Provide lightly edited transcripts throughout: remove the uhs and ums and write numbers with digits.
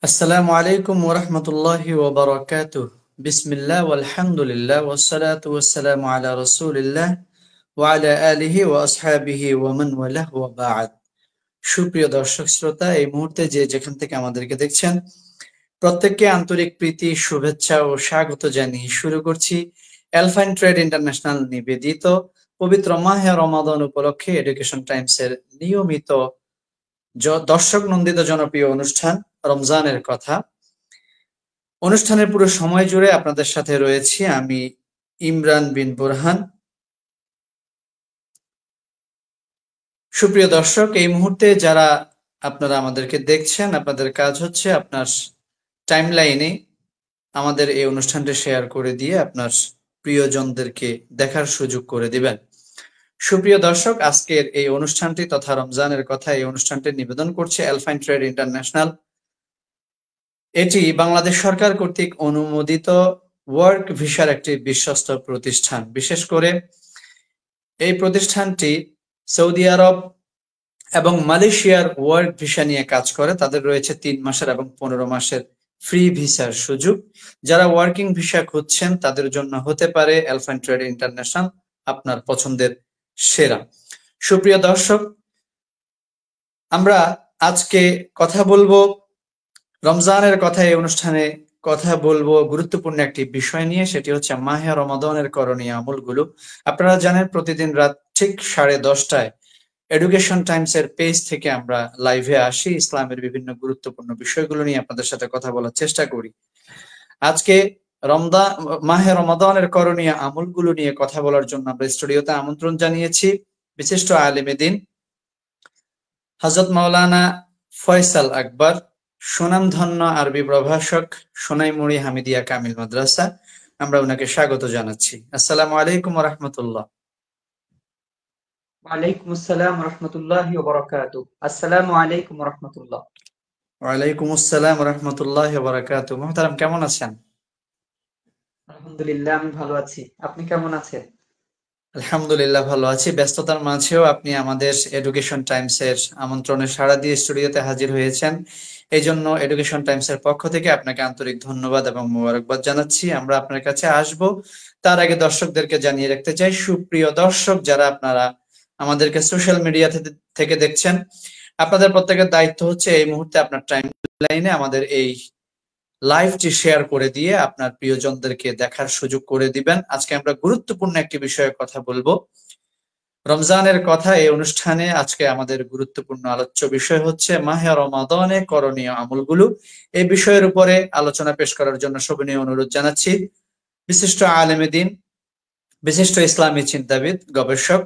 আসসালামু আলাইকুম ওয়া রাহমাতুল্লাহি ওয়া বারাকাতুহু। বিসমিল্লাহ ওয়ালহামদুলিল্লাহ ওয়াসসালাতু ওয়াসসালামু আলা রাসূলিল্লাহ ওয়া আলা আলিহি ওয়া আসহাবিহি ওয়া মান ওয়ালাহ ওয়া বা'দ। সুপ্রিয় দর্শক শ্রোতা, এই মুহূর্তে যে যেখান থেকে আমাদেরকে দেখছেন, প্রত্যেককে আন্তরিক প্রীতি, শুভেচ্ছা ও স্বাগত জানিয়ে শুরু করছি এলফাইন ট্রেড ইন্টারন্যাশনাল নিবেদিত পবিত্র মাহে রমাদান উপলক্ষে এডুকেশন টাইমসের নিয়মিত দর্শক নন্দিত জনপ্রিয় অনুষ্ঠান রমজানের কথা। অনুষ্ঠানের পুরো সময় জুড়ে আপনাদের সাথে রয়েছি আমি, ইমরান বিন বুরহান। সুপ্রিয় দর্শক, এই মুহূর্তে যারা আপনারা আমাদেরকে দেখছেন, আপনাদের কাজ হচ্ছে আপনার টাইমলাইনে আমাদের এই অনুষ্ঠানটি শেয়ার করে দিয়ে আপনার প্রিয়জনদেরকে দেখার সুযোগ করে দিবেন। সুপ্রিয় দর্শক, আজকের এই অনুষ্ঠানটি তথা রমজানের কথা এই অনুষ্ঠানটি নিবেদন করছে এলফাইন ট্রেড ইন্টারন্যাশনাল। এটি বাংলাদেশ সরকার কর্তৃক অনুমোদিত ওয়ার্ক ভিসার একটি বিশ্বস্ত প্রতিষ্ঠান। বিশেষ করে এই প্রতিষ্ঠানটি সৌদি আরব এবং মালয়েশিয়ার ওয়ার্ক ভিসা নিয়ে কাজ করে। তাদের রয়েছে 3 মাসের এবং 15 মাসের ফ্রি ভিসার সুযোগ। যারা ওয়ার্কিং ভিসা খুঁজছেন তাদের জন্য হতে পারে এলফাইন ট্রেড ইন্টারন্যাশনাল আপনার পছন্দের সেরা। সুপ্রিয় দর্শক, আমরা আজকে কথা বলবো রমজানের কথা। এই অনুষ্ঠানে কথা বলবো গুরুত্বপূর্ণ একটি বিষয় নিয়ে, সেটি হচ্ছে মাহে রমাদানের করণীয় আমলগুলো। আপনারা জানেন প্রতিদিন রাত ঠিক 10:30টায় এডুকেশন টাইমস এর পেজ থেকে আমরা লাইভে আসি, ইসলামের বিভিন্ন গুরুত্বপূর্ণ বিষয়গুলো নিয়ে আপনাদের সাথে কথা বলার চেষ্টা করি। আজকে মাহে রমাদানের করণীয় আমলগুলো নিয়ে কথা বলার জন্য আমরা স্টুডিওতে আমন্ত্রণ জানিয়েছি বিশিষ্ট আলেমে দ্বীন হযরত মাওলানা ফয়সাল আকবর, সুনামধন্য আরবি প্রভাষক, সোনাইমুড়ি হামিদিয়া কামিল মাদ্রাসা। আমরা ওনাকে স্বাগত জানাচ্ছি। আসসালামু আলাইকুম ওয়া রাহমাতুল্লাহ। ওয়ালাইকুম আসসালাম ওয়া রাহমাতুল্লাহি ওয়া বারাকাতুহু। আসসালামু আলাইকুম ওয়া রাহমাতুল্লাহ। ওয়ালাইকুম আসসালাম ওয়া রাহমাতুল্লাহি ওয়া বারাকাতুহু। মুহতারাম, কেমন আছেন? আলহামদুলিল্লাহ, আমি ভালো আছি। আপনি কেমন আছেন? আলহামদুলিল্লাহ ভালো আছি। ব্যস্ততার মাঝেও আপনি আমাদের এডুকেশন টাইমস এর আমন্ত্রণে সাড়া দিয়ে স্টুডিওতে হাজির হয়েছেন। এই জন্য এডুকেশন টাইমস এর পক্ষ থেকে আপনাকে আন্তরিক ধন্যবাদ এবং মোবারকবাদ জানাচ্ছি। আমরা আপনার কাছে আসব, তার আগে দর্শকদেরকে জানিয়ে রাখতে চাই, সুপ্রিয় দর্শক যারা আপনারা আমাদেরকে সোশ্যাল মিডিয়া থেকে দেখছেন, আপনাদের প্রত্যেকের দায়িত্ব হচ্ছে এই মুহূর্তে আপনার টাইম লাইনে আমাদের এই লাইভটি শেয়ার করে দিয়ে আপনার প্রিয়জনদেরকে দেখার সুযোগ করে দিবেন। আজকে আমরা গুরুত্বপূর্ণ একটি বিষয়ে কথা বলবো, রমজানের কথা। এই অনুষ্ঠানে আজকে আমাদের গুরুত্বপূর্ণ আলোচ্য বিষয় হচ্ছে মাহে রমাদানে করণীয় আমলগুলো। এই বিষয়ের উপরে আলোচনা পেশ করার জন্য সবিনয় অনুরোধ জানাচ্ছি বিশিষ্ট আলেমে দ্বীন, বিশিষ্ট ইসলামী চিন্তাবিদ, গবেষক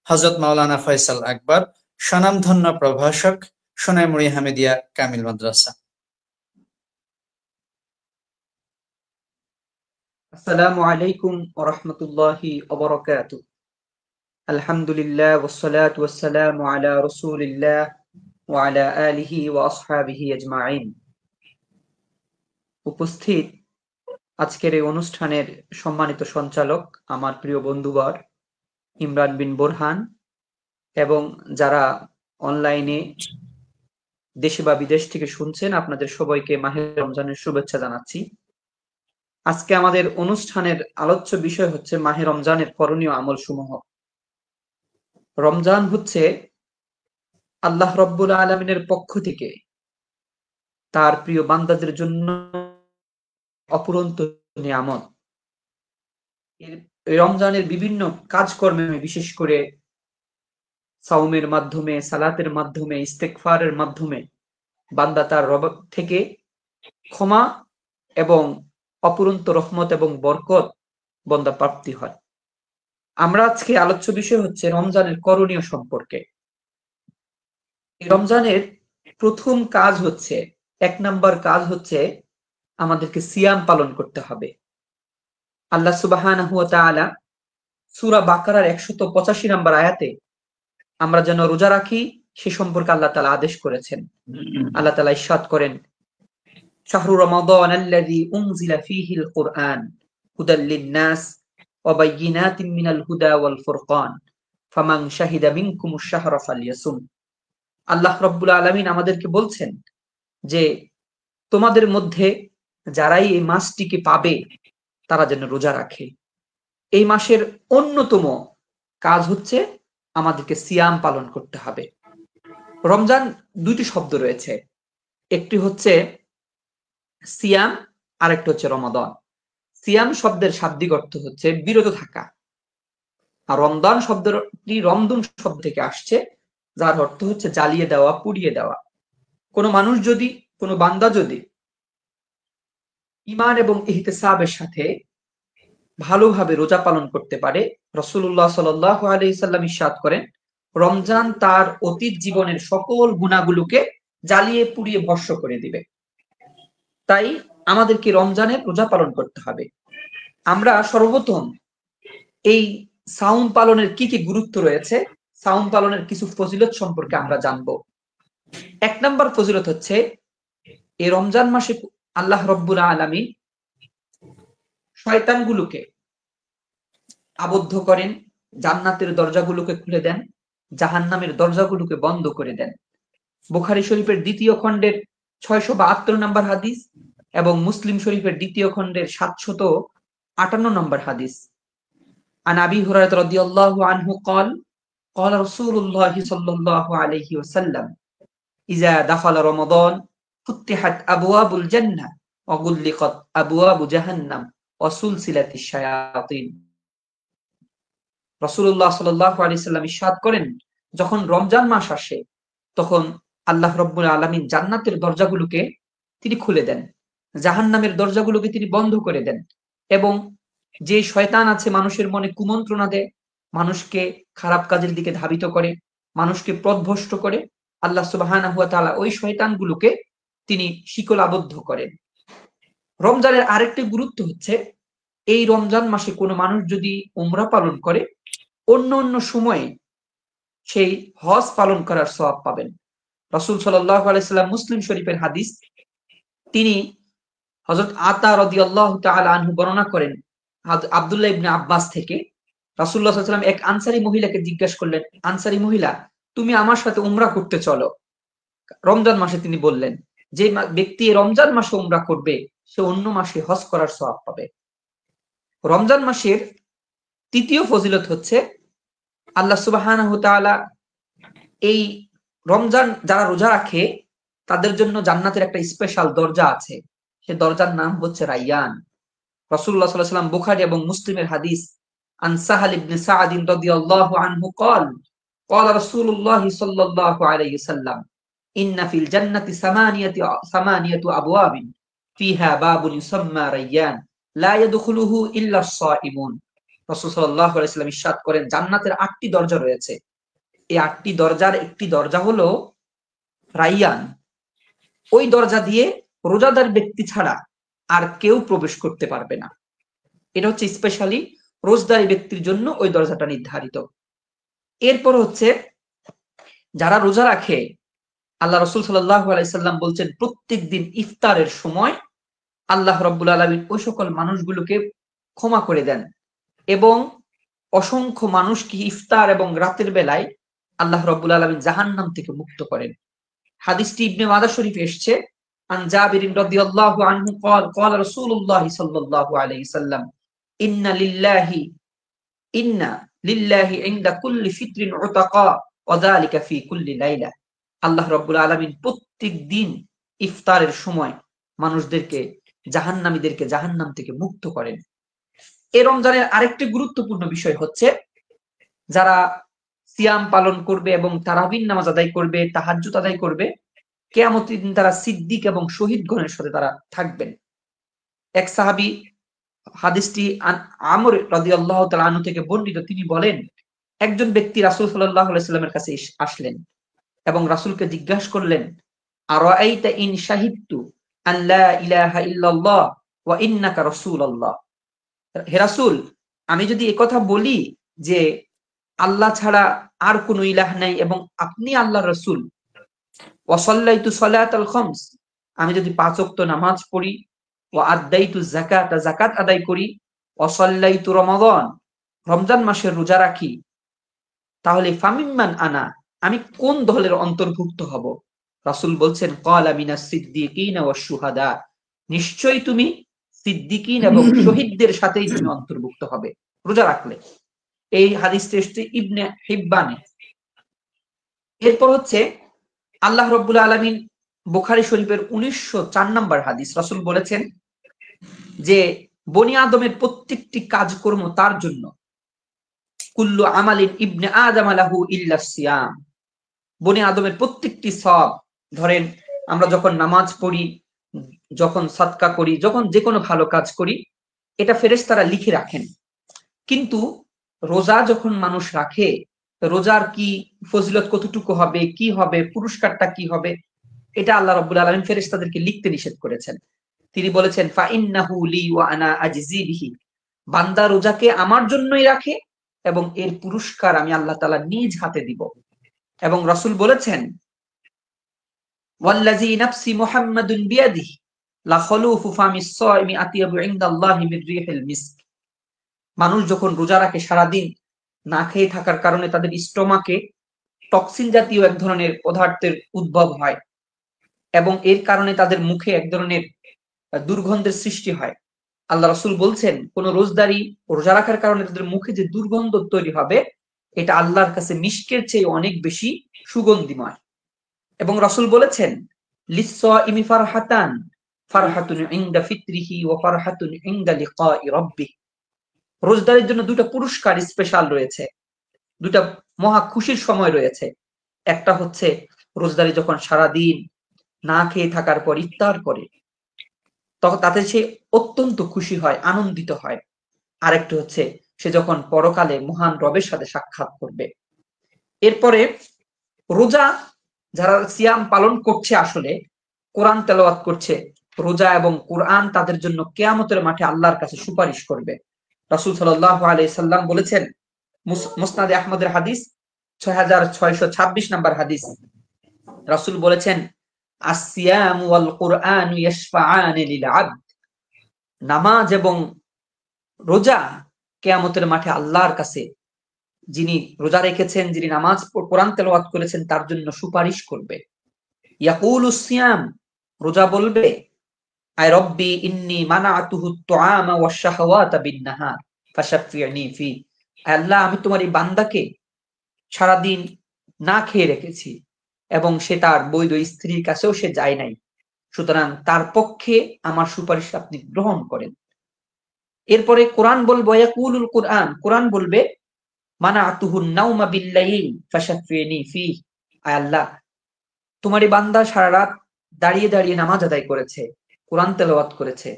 হযরত মাওলানা ফয়সাল আকবর, স্বনামধন্য প্রভাষক, সোনাইমুড়ি হামিদিয়া কামিল মাদ্রাসা। আসসালামু আলাইকুম ওয়া রাহমাতুল্লাহি ওয়া বারাকাতুহু। আলহামদুলিল্লাহ ওয়াসসালাতু ওয়াসসালামু আলা রাসূলিল্লাহ ওয়া আলা আলিহি ওয়া আসহাবিহি আজমাইন। উপস্থিত আজকের এই অনুষ্ঠানের সম্মানিত সঞ্চালক আমার প্রিয় বন্ধুবর ইমরান বিন বুরহান এবং যারা অনলাইনে দেশে বা বিদেশ থেকে শুনছেন, আপনাদের সবাইকে মাহে রমজানের শুভেচ্ছা জানাচ্ছি। আজকে আমাদের অনুষ্ঠানের আলোচ্য বিষয় হচ্ছে মাহে রমজানের করণীয় আমল সমূহ। রমজান হচ্ছে আল্লাহ রব্বুল আলামিনের পক্ষ থেকে তার প্রিয় বান্দাদের জন্য অপুরন্ত নিয়ামত। এই রমজানের বিভিন্ন কাজকর্মে, বিশেষ করে সাওমের মাধ্যমে, সালাতের মাধ্যমে, ইস্তেগফারের মাধ্যমে বান্দা তার রব থেকে ক্ষমা এবং অপুরন্ত রহমত এবং বরকত বান্দা প্রাপ্তি হয়। আমরা আজকে আলোচ্য বিষয় হচ্ছে রমজানের করণীয় সম্পর্কে। রমজানের প্রথম কাজ হচ্ছে, 1 নাম্বার কাজ হচ্ছে আমাদেরকে সিয়াম পালন করতে হবে। আল্লাহ সুবহানাহু ওয়া তাআলা সূরা বাকারার 185 নাম্বার আয়াতে আমরা যেন রোজা রাখি সে সম্পর্কে আল্লাহ তাআলা আদেশ করেছেন। আল্লাহ তাআলা ইরশাদ করেন, শাহরু রমাদানাল্লাযী উনজিলা ফীহিল কুরআন হুদাল লিন-নাস ওয়া বায়্যিনাতিন মিনাল হুদা ওয়াল ফুরকান ফামান শাহিদা মিনকুমুশ শাহরা ফালইয়াসুম। আল্লাহ রাব্বুল আলামিন আমাদেরকে বলছেন যে তোমাদের মধ্যে যারাই এই মাসটিকে পাবে তারা যেন রোজা রাখে। এই মাসের অন্যতম কাজ হচ্ছে আমাদেরকে সিয়াম পালন করতে হবে। রমজান দুইটি শব্দ রয়েছে, একটি হচ্ছে সিয়াম, আরেকটি হচ্ছে রমাদান। সিয়াম শব্দের শাব্দিক অর্থ হচ্ছে বিরত থাকা, আর রমদান শব্দটি রমদুন শব্দ থেকে আসছে, যার অর্থ হচ্ছে জ্বালিয়ে দেওয়া, পুড়িয়ে দেওয়া। কোনো মানুষ যদি, কোনো বান্দা যদি ঈমান এবং ইহতিসাবের সাথে ভালোভাবে রোজা পালন করতে পারে, রাসূলুল্লাহ সাল্লাল্লাহু আলাইহি সাল্লাম ইরশাদ করেন, রমজান তার অতীত জীবনের সকল গুনাহগুলোকে জ্বালিয়ে পুড়িয়ে ভস্ম করে দিবে। তাই আমাদেরকে রমজানের রোজা পালন করতে হবে। আমরা সর্বপ্রথম এই সাওম পালনের কি কি গুরুত্ব রয়েছে, সাওম পালনের কিছু ফজিলত সম্পর্কে আমরা জানবো। ১ নম্বর ফজিলত হচ্ছে, এই রমজান মাসে আল্লাহ রব্বুল আলামিন শয়তানগুলোকে আবদ্ধ করেন, জান্নাতের দরজাগুলোকে খুলে দেন, জাহান্নামের দরজাগুলোকে বন্ধ করে দেন। বুখারী শরীফের ২য় খণ্ডের ৬৭২ নম্বর হাদিস এবং মুসলিম শরীফের ২য় খণ্ডের ৭৫৮ নম্বর হাদিস। আন আবি হুরায়রা রাদিয়াল্লাহু আনহু قال قال رسول الله صلى الله عليه وسلم إذا دخل رمضان فتحت أبواب الجنة وغلقت أبواب جهنم وسلسلت الشياطين। রাসূলুল্লাহ সাল্লাল্লাহু আলাইহি সাল্লাম ইরশাদ করেন, যখন রমজান মাস আসে তখন আল্লাহ রাব্বুল আলামিন জান্নাতের দরজাগুলোকে তিনি খুলে দেন, জাহান্নামের দরজাগুলোকে তিনি বন্ধ করে দেন, এবং যে শয়তান আছে মানুষের মনে কুমন্ত্রণা দেয়, মানুষকে খারাপ কাজের দিকে ধাবিত করে, মানুষকে পথভ্রষ্ট করে, আল্লাহ সুবহানাহু ওয়া তাআলা ওই শয়তানগুলোকে তিনি শিকল আবদ্ধ করেন। রমজানের আরেকটি গুরুত্ব হচ্ছে, এই রমজান মাসে কোনো মানুষ যদি উমরা পালন করে, অন্য অন্য সময়ে সেই হজ পালন করার সওয়াব পাবেন। রাসূল সাল্লাল্লাহু আলাইহি সাল্লাম মুসলিম শরীফের হাদিস, তিনি হযরত আতা রাদিয়াল্লাহু তাআলা আনহু বর্ণনা করেন আব্দুল্লাহ ইবনে আব্বাস থেকে, রাসূলুল্লাহ সাল্লাল্লাহু আলাইহি ওয়াসাল্লাম এক আনসারী মহিলাকে জিজ্ঞাসা করলেন, আনসারী মহিলা, তুমি আমার সাথে উমরা করতে চলো। রমজান মাসে তিনি বললেন, যে ব্যক্তি রমজান মাসে উমরা করবে সে অন্য মাসে হজ করার সওয়াব পাবে। রমজান মাসের তৃতীয় ফজিলত হচ্ছে, আল্লাহ সুবহানাহু ওয়া তাআলা এই রমজান যারা রোজা রাখে তাদের জন্য জান্নাতের একটা স্পেশাল দরজা আছে, সে দরজার নাম হচ্ছে রাইয়ান। রাসূলুল্লাহ সাল্লাল্লাহু আলাইহি ওয়াসাল্লাম বুখারী এবং মুসলিমের হাদিস, আন সাহাল ইবনে সা'দ রাদিয়াল্লাহু আনহু قال قال رسول الله صلى الله عليه وسلم إن في الجنة ثمانية أبواب فيها باب يسمى ريان لا يدخله إلا الصائمون। রাসূল সাল্লাল্লাহু আলাইহি ওয়াসাল্লাম ইরশাদ করেন, জান্নাতের ৮টি দরজা রয়েছে, এই ৮টি দরজার একটি দরজা হলো রাইয়ান। ওই দরজা দিয়ে রোজাদার ব্যক্তি ছাড়া আর কেউ প্রবেশ করতে পারবে না। এটা হচ্ছে স্পেশালি রোজদারি ব্যক্তির জন্য ওই দরজাটা নির্ধারিত। এরপর হচ্ছে, যারা রোজা রাখে, আল্লাহ রাসূল সাল্লাল্লাহু আলাইহি সাল্লাম বলছেন, প্রত্যেক দিন ইফতারের সময় আল্লাহ রাব্বুল আলামিন ওই সকল মানুষগুলোকে ক্ষমা করে দেন এবং অসংখ্য মানুষকে ইফতার এবং রাতের বেলায় আল্লাহ রাব্বুল আলামিন জাহান্নাম থেকে মুক্ত করেন। হাদিসটি ইবনে মাজাহ শরীফে এসেছে, আন জাবির রাদিয়াল্লাহু আনহু قال قال رسول الله صلى الله عليه وسلم إن لله عند كل فطر عتقا وذلك في كل ليلة। আল্লাহ রাব্বুল আলামিন প্রত্যেক দিন ইফতারের সময় মানুষদেরকে, জাহান্নামীদেরকে জাহান্নাম থেকে মুক্ত করেন। এই রমজানের আরেকটি গুরুত্বপূর্ণ বিষয় হচ্ছে, যারা সিয়াম পালন করবে এবং তারাবির নামাজ আদায় করবে, তাহাজ্জুদ আদায় করবে, কিয়ামতের দিন তারা সিদ্দিক এবং শহীদগণের সাথে তারা থাকবেন। এক সাহাবী, হাদিসটি আমর রাদিয়াল্লাহু তাআলা আনহু থেকে বর্ণিত, তিনি বলেন, একজন ব্যক্তি রাসূল সাল্লাল্লাহু আলাইহি সাল্লামের কাছে আসলেন এবং রাসূলকে জিজ্ঞাসা করলেন, আরাআইতা ইন শাহিদতু আন লা ইলাহা ইল্লাল্লাহ ওয়া ইন্নাকা রাসূলুল্লাহ। হে রাসূল, আমি যদি একথা বলি যে আল্লাহ ছাড়া আর কোনো ইলাহ নাই এবং আপনি আল্লাহর রাসূল, ওয়া সাল্লাইতু সালাতাল খামস, আমি যদি ৫ ওয়াক্ত নামাজ পড়ি, ওয়া আদাইতু যাকাতা, যাকাত আদায় করি, ওয়া সাল্লাইতু রমাদান, রমজান মাসের রোজা রাখি, তাহলে ফামিম্মান আনা, আমি কোন দলের অন্তর্ভুক্ত হব? রাসূল বলছেন ক্বালা মিনাস সিদ্দিকিন ওয়াশ শুহাদা, নিশ্চয়ই তুমি সিদ্দিকিন এবং শহীদদের সাথেই তুমি অন্তর্ভুক্ত হবে রোজা রাখলে। এই হাদিসটি এসেছে ইবনে হিব্বানে। এরপর হচ্ছে আল্লাহ রাব্বুল আলামিন বুখারী শরীফের 1904 নম্বর হাদিস, রাসূল বলেছেন যে বনি আদমের প্রত্যেকটি কাজকর্ম তার জন্য, কুল্লু আমালিন ইবনে আদম লাহু ইল্লা সিয়াম, বনি আদমের প্রত্যেকটি সওয়াব, ধরেন আমরা যখন নামাজ পড়ি, যখন সাদকা করি, যখন যে কোনো ভালো কাজ করি, এটা ফেরেশতারা লিখে রাখেন। কিন্তু রোজা যখন মানুষ রাখে, রোজার কি ফজিলত কতটুকু হবে, কি হবে, পুরস্কারটা কি হবে, এটা আল্লাহ রাব্বুল আলামিন ফেরেশতাদেরকে লিখতে নিষেধ করেছেন। তিনি বলেছেন ফা ইন্নাহু লি ওয়া আনা আজজি বিহি, বান্দা রোজাকে আমার জন্যই রাখে এবং এর পুরস্কার আমি আল্লাহ তাআলা নিজ হাতে দিব। এবং রাসূল বলেছেন ওয়াল্লাযী নাফসি মুহাম্মাদুন বিয়াদিহি লা খালুফু ফামিস সাইমি আতিয়াবু ইনদাল্লাহি মির রিহিল মিস্ক, মানুষ যখন রোজা রাখে সারাদিন না খেয়ে থাকার কারণে তাদের স্টোমাকে টক্সিন জাতীয় এক ধরনের পদার্থের উদ্ভব হয় এবং এর কারণে তাদের মুখে এক ধরনের দুর্গন্ধের সৃষ্টি হয়। আল্লাহ রাসূল বলছেন কোন রোজদারি রোজা রাখার কারণে তাদের মুখে যে দুর্গন্ধ তৈরি হবে, এটা আল্লাহর কাছে মিষ্কের চেয়ে অনেক বেশি সুগন্ধিময়। এবং রাসূল বলেছেন লিস-সাইমি ফারহাতান, ফারহাতুন ইনদা ফিতরিহি ওয়া ফারহাতুন ইনদা লিকাই রাব্বিহি, রোজদারের জন্য দুটো পুরস্কার স্পেশাল রয়েছে, দুটা মহা খুশির সময় রয়েছে। একটা হচ্ছে রোজদারি যখন সারাদিন না খেয়ে থাকার পর ইফতার করে, তখন তাতে সে অত্যন্ত খুশি হয়, আনন্দিত হয়। আরেকটা হচ্ছে সে যখন পরকালে মহান রবের সাথে সাক্ষাৎ করবে। এরপরে রোজা যারা সিয়াম পালন করছে, আসলে কোরআন তেলাওয়াত করছে, রোজা এবং কোরআন তাদের জন্য কিয়ামতের মাঠে আল্লাহর কাছে সুপারিশ করবে। রাসূল সাল্লাল্লাহু আলাইহি সাল্লাম বলেছেন, মুসনাদে আহমদের হাদিস 6626 নম্বর হাদিস, রাসূল বলেছেন আসিয়াম ওয়াল কুরআন ইয়াশফাআনি লিল আবদ, নামাজ এবং রোজা কিয়ামতের মাঠে আল্লাহর কাছে যিনি রোজা রেখেছেন, যিনি নামাজ কোরআন তেলাওয়াত করেছেন, তার জন্য সুপারিশ করবে। ইয়াকুলুস সিয়াম, রোজা বলবে আয় রব্বি ইন্নী মানাতুহু তুআমা ওয়াশ শাহাওয়াতা বিন নাহার ফাশাফিনি ফি, আল্লাহ আমি তোমার এই বান্দাকে সারাদিন না খেয়ে রেখেছি এবং সে তার বৈধ স্ত্রীর কাছেও সে যায় নাই, সুতরাং তার পক্ষে আমার সুপারিশ আপনি গ্রহণ করেন। এরপরে কোরআন বলবে ইয়াকুলুল কুরআন, কোরআন বলবে মানাতুহুন নাওমা বিল্লাইল ফাশাফিনি ফি, আয় আল্লাহ তোমার এই বান্দা সারা রাত দাঁড়িয়ে দাঁড়িয়ে নামাজ আদায় করেছে, কোরআন তেলাওয়াত করেছে,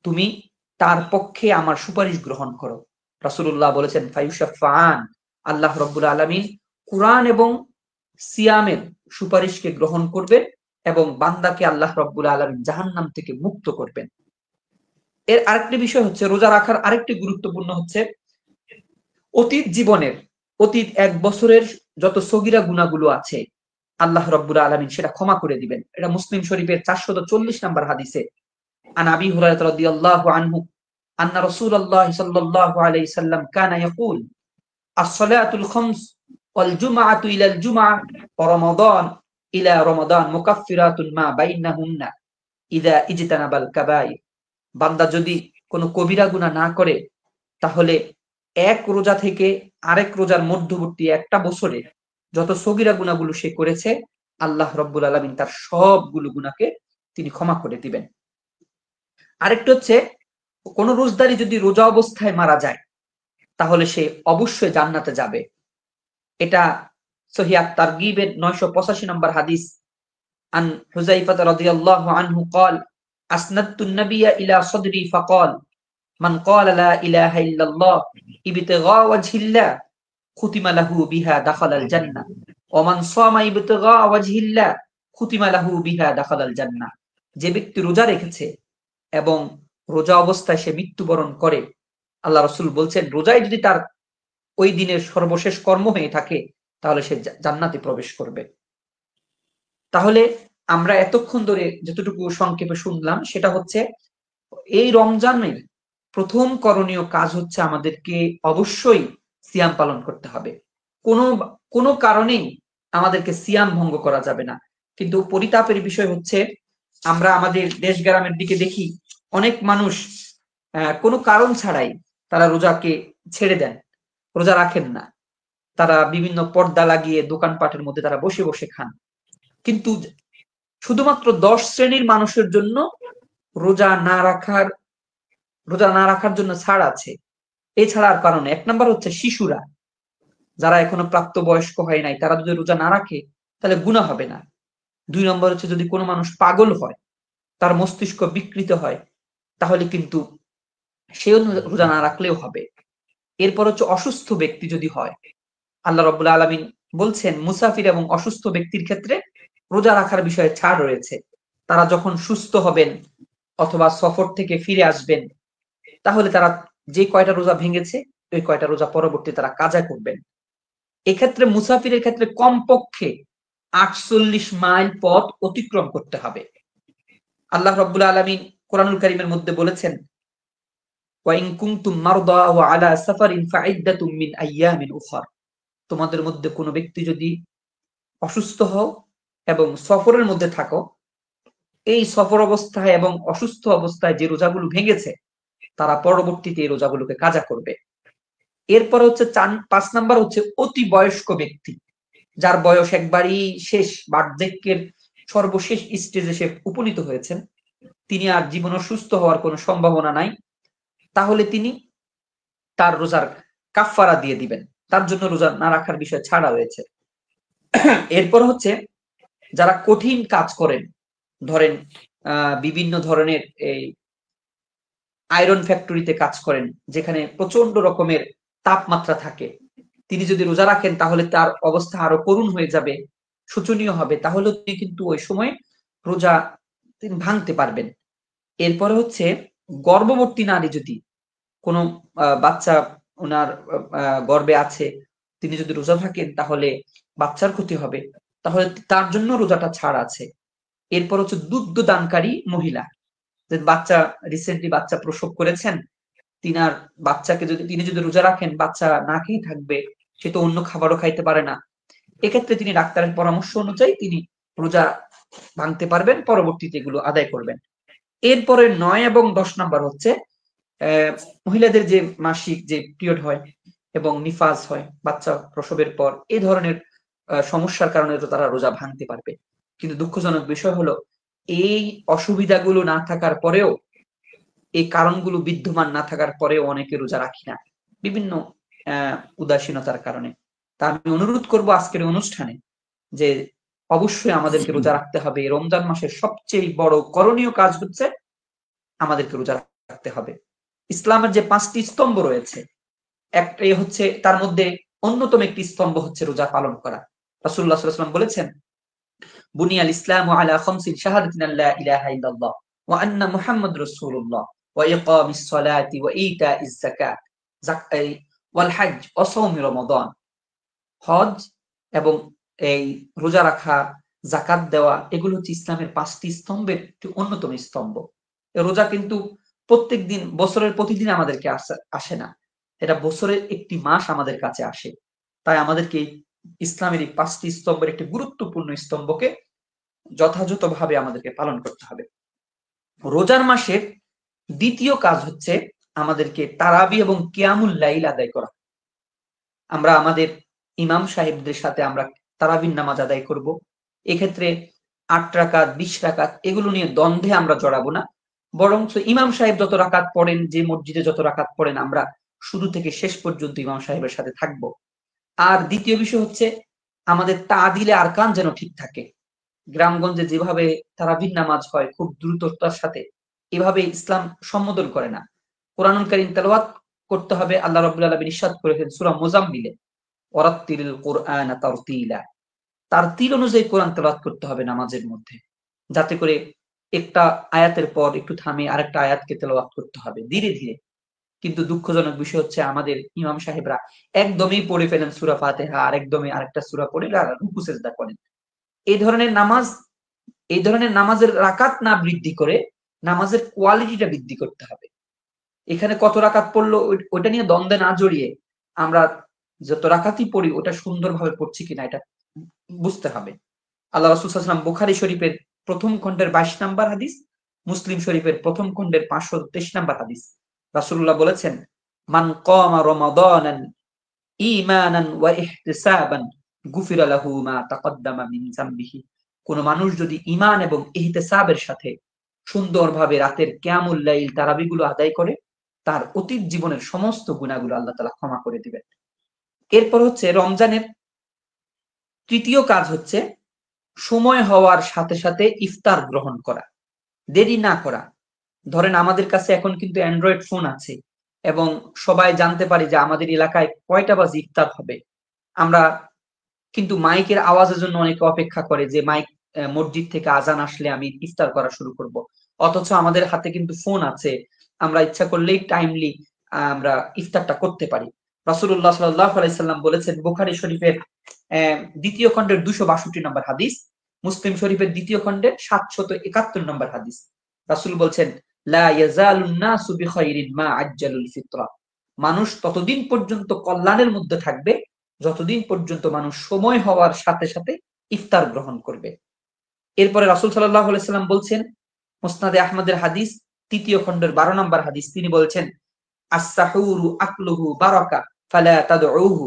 তুমি তার পক্ষে আমার সুপারিশ গ্রহণ করো। রাসূলুল্লাহ বলেছেন ফায়ুশাফাআন, আল্লাহ রাব্বুল আলামিন কোরআন এবং সিয়ামের সুপারিশকে গ্রহণ করবেন এবং বান্দাকে আল্লাহ রাব্বুল আলামিন জাহান্নাম থেকে মুক্ত করবেন। এর আরেকটি বিষয় হচ্ছে রোজা রাখার আরেকটি গুরুত্বপূর্ণ হচ্ছে অতীত জীবনের, অতীত এক বছরের যত সগীরা গুনাহগুলো আছে আল্লাহ রাব্বুল আলামিন সেটা ক্ষমা করে দিবেন। এটা মুসলিম শরীফের 440 নম্বর হাদিসে আন আবি হুরায়রা রাদিয়াল্লাহু আনহু আন্না রাসূলুল্লাহ সাল্লাল্লাহু আলাইহি সাল্লাম কানা ইয়াকুল as-salatul khams wal jum'atu ila al-jum'ah wa ramadan ila ramadan mukaffiratun ma bainahunna idha ijtanabal kaba'ir, বান্দা যদি কোনো কবিরা গুনাহ না করে তাহলে এক রোজা থেকে আরেক রোজার মধ্যবর্তী একটা বছরে যত সগীরা গুনাহগুলো সে করেছে আল্লাহ রাব্বুল আলামিন তার সবগুলো গুনাহকে তিনি ক্ষমা করে দিবেন। আরেকটা হচ্ছে কোন রোজদারি যদি রোজা অবস্থায় মারা যায় তাহলে সে অবশ্যই জান্নাতে যাবে। এটা সহিহ আত-তারগীবের 985 নম্বর হাদিস আন হুযায়ফা রাদিয়াল্লাহু আনহু قال আসনাদতু النبي ইলা সাদরি فقال মান ক্বালা লা ইলাহা ইল্লাল্লাহ ইবতিগা ওয়াজহিল্লাহ খুতিমা লাহু বিহা দাখালাল জান্নাহ ওয়া মান সামা ইবতিগা ওয়াজহিল্লাহ খুতিমা লাহু বিহা দাখালাল জান্নাহ, যে ব্যক্তি রোজা রেখেছে এবং রোজা অবস্থায় সে মৃত্যুবরণ করে, আল্লাহ রাসূল বলছেন রোজাই যদি তার ওই দিনের সর্বশেষ কর্ম হয়ে থাকে তাহলে সে জান্নাতে প্রবেশ করবে। তাহলে আমরা এতক্ষণ ধরে যতটুকু সংক্ষেপে শুনলাম সেটা হচ্ছে এই রমজানের প্রথম করণীয় কাজ হচ্ছে আমাদেরকে অবশ্যই সিয়াম পালন করতে হবে। কোনো কারণেই আমাদেরকে সিয়াম ভঙ্গ করা যাবে না। কিন্তু পরিতাপের বিষয় হচ্ছে আমরা আমাদের দেশ গ্রামের দিকে দেখি অনেক মানুষ কোনো কারণ ছাড়াই তারা রোজাকে ছেড়ে দেন, রোজা রাখেন না। তারা বিভিন্ন পর্দা লাগিয়ে দোকানপাটের মধ্যে তারা বসে বসে খান। কিন্তু শুধুমাত্র 10 শ্রেণীর মানুষের জন্য রোজা না রাখার জন্য ছাড় আছে। এছাড়া আর কারণে 1 নাম্বার হচ্ছে শিশুরা, যারা এখনো প্রাপ্তবয়স্ক হয় নাই, তারা যদি রোজা না রাখে তাহলে গুনাহ হবে না। 2 নম্বর হচ্ছে যদি কোনো মানুষ পাগল হয়, তার মস্তিষ্ক বিকৃত হয়, তাহলে কিন্তু সেও রোজা না রাখলেও হবে। এরপর হচ্ছে অসুস্থ ব্যক্তি যদি হয়, আল্লাহ রাব্বুল আলামিন বলছেন মুসাফির এবং অসুস্থ ব্যক্তির ক্ষেত্রে রোজা রাখার বিষয়ে ছাড় রয়েছে। তারা যখন সুস্থ হবেন অথবা সফর থেকে ফিরে আসবেন, তাহলে তারা যে কয়টা রোজা ভেঙেছে ওই কয়টা রোজা পরবর্তী তারা কাজা করবেন। এক্ষেত্রে মুসাফিরের ক্ষেত্রে কমপক্ষে 48 মাইল পথ অতিক্রম করতে হবে। আল্লাহ রাব্বুল আলামিন কোরআনুল কারীমের মধ্যে বলেছেন, ওয়া ইন কুনতুম মারদা ওয়া আলা সাফারিন ফাইদ্দাতুম মিন আইয়ামিন উখর। তোমাদের মধ্যে কোনো ব্যক্তি যদি অসুস্থ হও এবং সফরের মধ্যে থাকো, এই সফর অবস্থায় এবং অসুস্থ অবস্থায় যে রোজাগুলো ভেঙেছে তারা পরবর্তীতে এই রোজাগুলোকে কাজা করবে। এরপর হচ্ছে 5 নাম্বার হচ্ছে অতি বয়স্ক ব্যক্তি, যার বয়স একবারই শেষ, বার্ধক্যের সর্বশেষ স্টেজে সে উপনীত হয়েছেন, তিনি আর জীবনে সুস্থ হওয়ার কোনো সম্ভাবনা নাই, তাহলে তিনি তার রোজার কাফফারা দিয়ে দিবেন। তার জন্য রোজা না রাখার বিষয় ছাড়া রয়েছে। এরপর হচ্ছে যারা কঠিন কাজ করেন, ধরেন বিভিন্ন ধরনের এই আয়রন ফ্যাক্টরিতে কাজ করেন, যেখানে প্রচন্ড রকমের তাপমাত্রা থাকে, তিনি যদি রোজা রাখেন তাহলে তার অবস্থা আরো করুণ হয়ে যাবে, শোচনীয় হবে, তাহলে তিনি কিন্তু ওই সময় রোজা তিনি ভাঙতে পারবেন। এরপরে হচ্ছে গর্ভবতী নারী, যদি কোনো বাচ্চা ওনার গর্ভে আছে, তিনি যদি রোজা থাকেন তাহলে বাচ্চার ক্ষতি হবে, তাহলে তার জন্য রোজাটা ছাড় আছে। এরপর হচ্ছে দুগ্ধ দানকারী মহিলা, যে বাচ্চা রিসেন্টলি বাচ্চা প্রসব করেছেন, তিনি যদি রোজা রাখেন, বাচ্চা না খেয়ে থাকবে, সে তো অন্য খাবারও খাইতে পারে না, এক্ষেত্রে তিনি ডাক্তারের পরামর্শ অনুযায়ী তিনি রোজা ভাঙতে পারবেন, পরবর্তীতে এগুলো আদায় করবেন। এরপরে 9 এবং 10 নাম্বার হচ্ছে মহিলাদের যে মাসিক যে পিরিয়ড হয় এবং নিফাজ হয় বাচ্চা প্রসবের পর, এই ধরনের সমস্যার কারণে তো তারা রোজা ভাঙতে পারবে। কিন্তু দুঃখজনক বিষয় হলো, এই অসুবিধাগুলো না থাকার পরেও, এই কারণগুলো বিদ্যমান না থাকার পরেও অনেকে রোজা রাখি না, বিভিন্ন উদাসীনতার কারণে। তা আমি অনুরোধ করব আজকের অনুষ্ঠানে যে অবশ্যই আমাদেরকে রোজা রাখতে হবে। রমজান মাসের সবচেয়ে বড় করণীয় কাজ হচ্ছে আমাদেরকে রোজা রাখতে হবে। ইসলামের যে 5টি স্তম্ভ রয়েছে, একটাই হচ্ছে, তার মধ্যে অন্যতম একটি স্তম্ভ হচ্ছে রোজা পালন করা। রাসূলুল্লাহ সাল্লাল্লাহু আলাইহি ওয়াসাল্লাম বলেছেন, বুনিয়াল ইসলামু আলা খামসিন শাহাদাতিন লা ইলাহা ইল্লাল্লাহ ওয়া আন্না মুহাম্মাদুর রাসূলুল্লাহ ওয়া ইকামিস সালাতি ওয়া ইতাইজ যাকাত ওয়াল হজ ওয়া সাওমি রমাদান। হজ এবং এই রোজা রাখা, যাকাত দেওয়া, এগুলো হচ্ছে ইসলামের 5টি স্তম্ভের একটি অন্যতম স্তম্ভ। রোজা কিন্তু প্রত্যেক দিন, বছরের প্রতিদিন আমাদেরকে আসে না, এটা বছরের একটি মাস আমাদের কাছে আসে। তাই আমাদেরকে ইসলামের এই 5টি স্তম্ভের একটি গুরুত্বপূর্ণ স্তম্ভকে যথাযথভাবে আমাদেরকে পালন করতে হবে। রোজার মাসের দ্বিতীয় কাজ হচ্ছে আমাদেরকে তারাবি এবং কিয়ামুল লাইল আদায় করা। আমরা আমাদের ইমাম সাহেবদের সাথে আমরা তারাবির নামাজ আদায় করব। এক্ষেত্রে 8 রাকাত, 20 রাকাত এগুলো নিয়ে দ্বন্দ্বে আমরা জড়াবো না, বরং ইমাম সাহেব যত রাকাত পড়েন, যে মসজিদে যত রাকাত পড়েন, আমরা শুরু থেকে শেষ পর্যন্ত ইমাম সাহেবের সাথে থাকব। আর দ্বিতীয় বিষয় হচ্ছে আমাদের তাদিলে আরকান যেন ঠিক থাকে। গ্রামগঞ্জে যেভাবে তারাবির নামাজ হয় খুব দ্রুততার সাথে, এভাবে ইসলাম সম্বোধন করে না। কোরআনুল কারীম তেলাওয়াত করতে হবে। আল্লাহ রাব্বুল আলামিন ইরশাদ করেছেন সূরা মুজাম্মিলে, ওয়ারাত্তিলিল কুরআনা তারতিলা। তারতিল অনুযায়ী কোরআন তেলাওয়াত করতে হবে নামাজের মধ্যে, যাতে করে একটা আয়াতের পর একটু থামে আরেকটা আয়াতকে তেলাওয়াত করতে হবে ধীরে ধীরে। কিন্তু দুঃখজনক বিষয় হচ্ছে আমাদের ইমাম সাহেবরা একদমই পড়ে ফেলেন সূরা ফাতিহা, আর একদমই আরেকটা সূরা পড়ে রুকু সিজদা করেন। এই ধরনের নামাজের রাকাত না বৃদ্ধি করে নামাজের কোয়ালিটিটা বৃদ্ধি করতে হবে। এখানে কত রাকাত পড়লো ওইটা নিয়ে দ্বন্দ্বে না জড়িয়ে আমরা যত রাকাতই পড়ি ওটা সুন্দরভাবে পড়ছি কিনা এটা বুঝতে হবে। আল্লাহ রাসূল সাল্লাল্লাহু আলাইহি ওয়াসাল্লাম বুখারী শরীফের প্রথম খণ্ডের 22 নম্বর হাদিস, মুসলিম শরীফের প্রথম খণ্ডের 523 নম্বর হাদিস, রাসূলুল্লাহ বলেছেন, মান কামা রমাদানান ঈমানান ওয়া ইহতিসাবান গুফিরা লাহু মা তাকদ্দামা মিন যামবিহি। কোন মানুষ যদি ঈমান এবং ইহতিসাবের সাথে সুন্দরভাবে রাতের কিয়ামুল লাইল তারাবিগুলো আদায় করে, তার অতীত জীবনের সমস্ত গুনাহগুলো আল্লাহ তাআলা ক্ষমা করে দিবেন। এরপর হচ্ছে রমজানের তৃতীয় কাজ হচ্ছে সময় হওয়ার সাথে সাথে ইফতার গ্রহণ করা, দেরি না করা। ধরেন আমাদের কাছে এখন কিন্তু অ্যান্ড্রয়েড ফোন আছে এবং সবাই জানতে পারি যে আমাদের এলাকায় কয়টা বাজে ইফতার হবে। আমরা কিন্তু মাইকের আওয়াজের জন্য অনেকে অপেক্ষা করে যে মাইক মসজিদ থেকে আজান আসলে আমি ইফতার করা শুরু করব। অথচ আমাদের হাতে কিন্তু ফোন আছে, আমরা ইচ্ছা করলেই টাইমলি আমরা ইফতারটা করতে পারি। রাসূলুল্লাহ সাল্লাল্লাহু আলাইহি সাল্লাম বলেছেন বুখারী শরীফের দ্বিতীয় খণ্ডের 262 নম্বর হাদিস, মুসলিম শরীফের দ্বিতীয় খণ্ডের 771 নম্বর হাদিস, রাসূল বলছেন, লা ইয়াজালুন নাসু বিখাইরিন মা আজ্জালুল ফিতরা। মানুষ ততদিন পর্যন্ত কল্যাণের মধ্যে থাকবে যতদিন পর্যন্ত মানুষ সময় হওয়ার সাথে সাথে ইফতার গ্রহণ করবে। এরপরে রাসূল সাল্লাল্লাহু আলাইহি সাল্লাম বলছেন, মুসনাদে আহমদের হাদিস, তৃতীয় খণ্ডের 12 নম্বর হাদিস, তিনি বলছেন, আস-সাহুরু আকলুহু বারাকা ফালা তাদউহু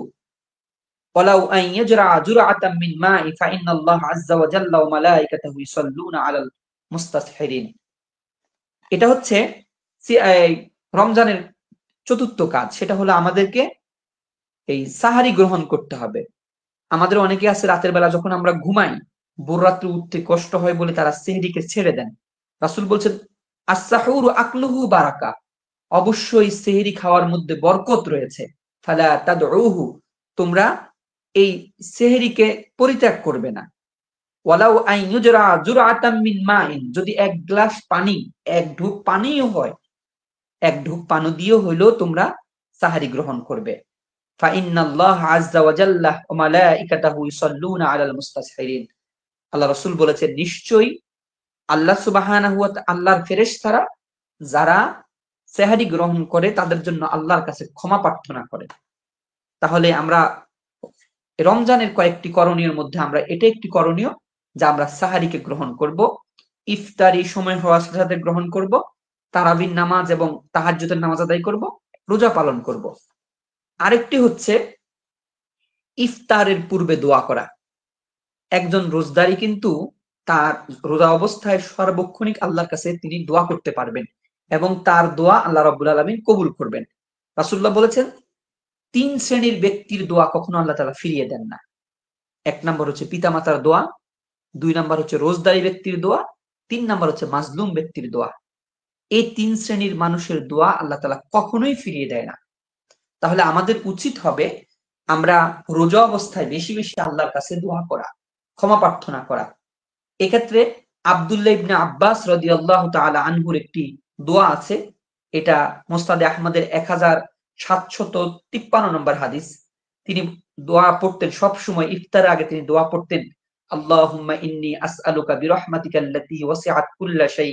ওয়ালাউ আন ইয়াজরা জুরআতাম মিন মাই ফাইন্নাল্লাহ আযজা ওয়া জাল্লা ওয়া মালায়েকাতুহু ইসাল্লুনা আলাল মুস্তাসহিরিন। এটা হচ্ছে রমজানের চতুর্থ কাজ, সেটা হলো আমাদেরকে এই সাহারি গ্রহণ করতে হবে। আমাদের অনেকে আছে রাতের বেলা যখন আমরা ঘুমাই, ভোর রাত্রে উঠতে কষ্ট হয় বলে তারা সেহরিকে ছেড়ে দেন। রাসূল বলছেন, আস-সাহুরু আকলুহু বারাকা, অবশ্যই সেহরি খাওয়ার মধ্যে বরকত রয়েছে। ফালা তাদউহু, তোমরা এই সেহরিকে পরিত্যাগ করবে না। ওয়ালাউ আন ইউজরা জুরআতাম মিন মাইন, যদি এক গ্লাস পানি, এক ঢোক পানিও হয়, এক ঢোক পানি দিয়েও হইলেও তোমরা সাহারি গ্রহণ করবে। ফাইন্নাল্লাহ আযজা ওয়া জাল্লা ওয়া মালায়েকাতুহু ইসাল্লুনা আলাল মুস্তাসহিরিন। আল্লাহ রাসূল বলেছেন, নিশ্চয়ই আল্লাহ সুবহানাহু ওয়া তাআলা, আল্লাহর ফেরেশতারা যারা সেহরি গ্রহণ করে তাদের জন্য আল্লাহর কাছে ক্ষমা প্রার্থনা করে। তাহলে আমরা রমজানের কয়েকটি করণীয়ের মধ্যে আমরা এটা একটি করণীয়, যা আমরা সাহারিকে গ্রহণ করব, ইফতারি সময় হওয়ার সাথে সাথে গ্রহণ করব, তারাবির নামাজ এবং তাহাজ্জুদের নামাজ আদায় করব, রোজা পালন করব। আরেকটি হচ্ছে ইফতারের পূর্বে দোয়া করা। একজন রোজদারি কিন্তু তার রোজা অবস্থায় সার্বক্ষণিক আল্লাহর কাছে তিনি দোয়া করতে পারবেন এবং তার দোয়া আল্লাহ রাব্বুল আলামিন কবুল করবেন। রাসূলুল্লাহ বলেছেন, 3 শ্রেণীর ব্যক্তির দোয়া কখনো আল্লাহ তাআলা ফিরিয়ে দেন না। 1 নম্বর হচ্ছে পিতামাতার দোয়া, 2 নম্বর হচ্ছে রোজদারি ব্যক্তির দোয়া, 3 নম্বর হচ্ছে মাজলুম ব্যক্তির দোয়া। এই 3 শ্রেণীর মানুষের দোয়া আল্লাহ তাআলা কখনোই ফিরিয়ে দেয় না। তাহলে আমাদের উচিত হবে আমরা রোজা অবস্থায় বেশি বেশি আল্লাহর কাছে দোয়া করা, ক্ষমা প্রার্থনা করা। এক্ষেত্রে আব্দুল্লাহ ইবনে আব্বাস রাদিয়াল্লাহু তাআলা আনহুর একটি দোয়া আছে, এটা মুসনাদে আহমদের 1753 নম্বর হাদিস। তিনি দোয়া পড়তেন সব সময়, ইফতারের আগে তিনি দোয়া পড়তেন, আল্লাহুম্মা ইন্নী আসআলুকা বিরহমাতিকা আল্লাতী ওয়াসিআত কুল্লা শাই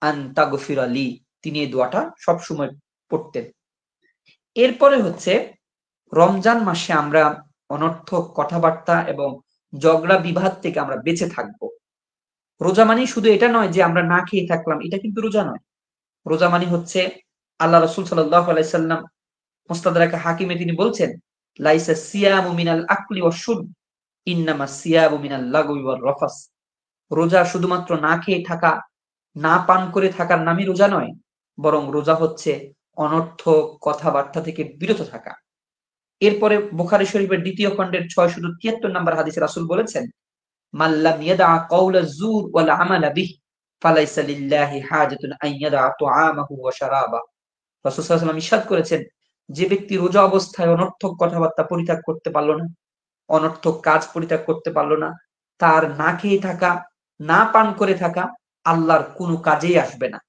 আন তাগফিরা লি। তিনি এই দোয়াটা সব সময় পড়তেন। এরপরে হচ্ছে রমজান মাসে আমরা অনর্থক কথাবার্তা এবং ঝগড়া বিবাদ থেকে আমরা বেঁচে থাকবো। রোজা মানে শুধু এটা নয় যে আমরা না খেয়ে থাকলাম, এটা কিন্তু রোজা নয়। রোজা মানে হচ্ছে আল্লাহ রাসূল সাল্লাল্লাহু আলাইহি সাল্লাম মুস্তাদরাক হাকিমে তিনি বলছেন, লাইসা সিয়ামু মিনাল আকলি ওয়াশ শুরব ইন্নামা সিয়ামু মিনাল লাগwi ওয়ার রাফাস। রোজা শুধুমাত্র না খেয়ে থাকা, না পান করে থাকার নামই রোজা নয়, বরং রোজা হচ্ছে অনর্থক কথাবার্তা থেকে বিরত থাকা। এরপরে বুখারী শরীফের দ্বিতীয় খণ্ডের 673 নম্বর হাদিসে রাসূল বলেছেন, মাল্লাম ইয়াদা কাওলা যুর ওয়াল আমালা বিহি ফালাইসা লিল্লাহি হাজাতুন আন ইয়াদা তুআমাহু ওয়া শারাবা। রাসূল সাল্লাল্লাহু আলাইহি ওয়াসাল্লাম ইরশাদ করেছেন, যে ব্যক্তি রোজা অবস্থায় অনর্থক কথাবার্তা পরিত্যাগ করতে পারলো না, অনর্থক কাজ পরিত্যাগ করতে পারলো না, তার না খেয়ে থাকা, না পান করে থাকা আল্লাহর কোনো কাজেই আসবে না।